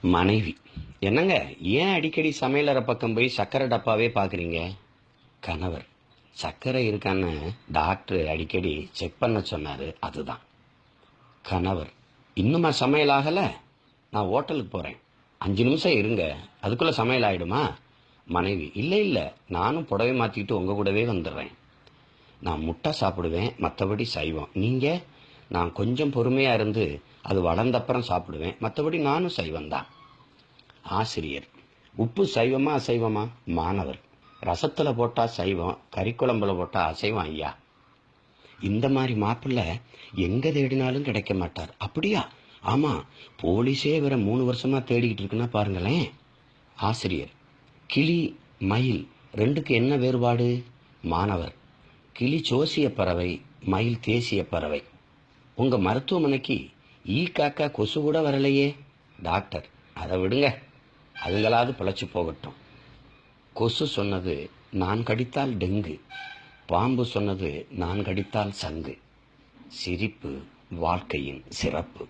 மனைவி: என்னங்க, ஏன் அடிக்கடி சமையலறை பக்கம் போய் சக்கரை டப்பாவே பார்க்குறீங்க? கணவர்: சர்க்கரை இருக்கான்னு டாக்டர் அடிக்கடி செக் பண்ண சொன்னாரு, அதுதான். கணவர்: இன்னுமா சமையல் ஆகல? நான் ஹோட்டலுக்கு போறேன், 5 நிமிஷம் இருங்க, அதுக்குள்ள சமையல் ஆயிடுமா? மனைவி: இல்ல, நானும் புடவை மாத்திக்கிட்டு உங்க கூடவே வந்துடுறேன். நான் முட்டை சாப்பிடுவேன், மற்றபடி சைவம். நீங்க? நான் கொஞ்சம் பொறுமையா இருந்து அது வளர்ந்தப்புறம் சாப்பிடுவேன், மற்றபடி நானும் சைவம் தான். ஆசிரியர்: உப்பு சைவமா அசைவமா? மாணவர்: ரசத்துல போட்டா சைவம், கறிக்குழம்புல போட்டா அசைவம் ஐயா. இந்த மாதிரி மாப்பிள்ள எங்க தேடினாலும் கிடைக்க மாட்டார். அப்படியா? ஆமா, போலீஸே இவரை 3 வருஷமா தேடிக்கிட்டு இருக்குன்னா பாருங்களேன். ஆசிரியர்: கிளி மயில் ரெண்டுக்கு என்ன வேறுபாடு? மாணவர்: கிளி சோசிய பறவை, மயில் தேசிய பறவை. உங்க மருத்துவமனைக்கு ஈ காக்கா கொசு கூட வரலையே? டாக்டர்: அதை விடுங்க, அதுங்களாவது பிழைச்சு போகட்டும். கொசு சொன்னது நான் கடித்தால் டெங்கு, பாம்பு சொன்னது நான் கடித்தால் சங்கு. சிரிப்பு வாழ்க்கையின் சிறப்பு.